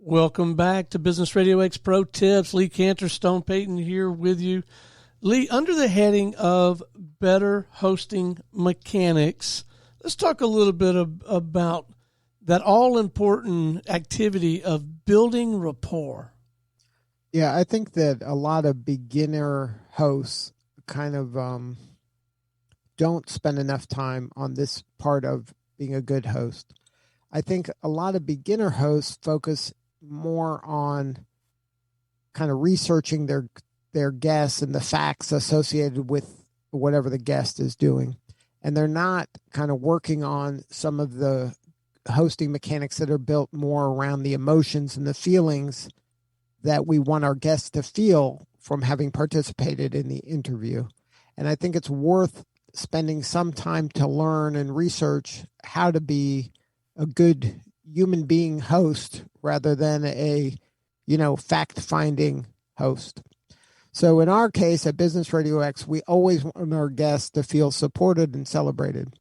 Welcome back to Business RadioX Pro Tips. Lee Kantor, Stone Payton here with you. Lee, under the heading of better hosting mechanics, let's talk a little bit about that all-important activity of building rapport. Yeah, I think that a lot of beginner hosts kind of don't spend enough time on this part of being a good host. I think a lot of beginner hosts focus more on kind of researching their guests and the facts associated with whatever the guest is doing. And they're not kind of working on some of the hosting mechanics that are built more around the emotions and the feelings that we want our guests to feel from having participated in the interview. And I think it's worth spending some time to learn and research how to be a good human being host rather than a, fact-finding host. So in our case at Business RadioX, we always want our guests to feel supported and celebrated.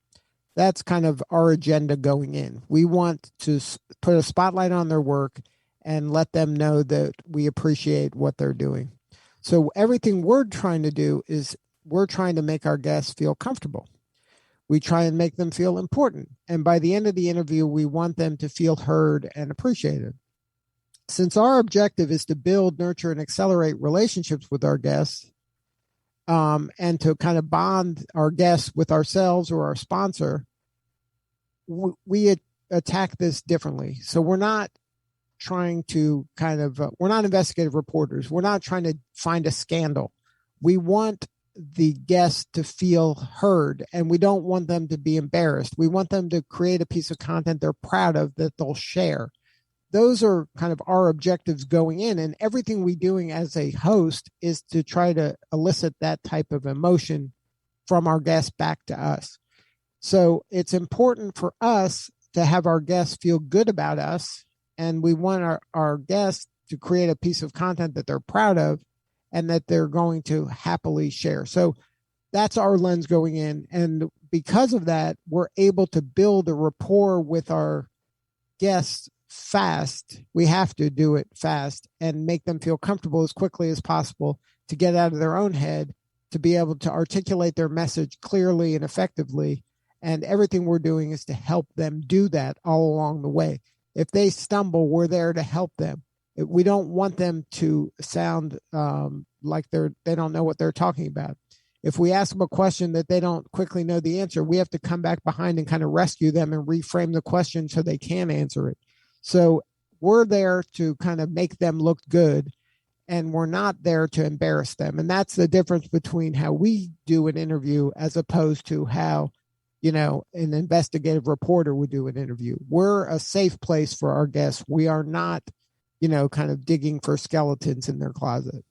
That's kind of our agenda going in. We want to put a spotlight on their work and let them know that we appreciate what they're doing. So everything we're trying to do is we're trying to make our guests feel comfortable. We try and make them feel important. And by the end of the interview, we want them to feel heard and appreciated. Since our objective is to build, nurture, and accelerate relationships with our guests, and to kind of bond our guests with ourselves or our sponsor, we attack this differently. So we're not trying to we're not investigative reporters. We're not trying to find a scandal. We want the guests to feel heard, and we don't want them to be embarrassed. We want them to create a piece of content they're proud of that they'll share. Those are kind of our objectives going in, and everything we're doing as a host is to try to elicit that type of emotion from our guests back to us. So it's important for us to have our guests feel good about us, and we want our guests to create a piece of content that they're proud of and that they're going to happily share. So that's our lens going in. And because of that, we're able to build a rapport with our guests fast. We have to do it fast and make them feel comfortable as quickly as possible to get out of their own head, to be able to articulate their message clearly and effectively. And everything we're doing is to help them do that all along the way. If they stumble, we're there to help them. We don't want them to sound like they don't know what they're talking about. If we ask them a question that they don't quickly know the answer, we have to come back behind and kind of rescue them and reframe the question so they can answer it. So we're there to kind of make them look good, and we're not there to embarrass them. And that's the difference between how we do an interview as opposed to how, an investigative reporter would do an interview. We're a safe place for our guests. We are not, kind of digging for skeletons in their closet.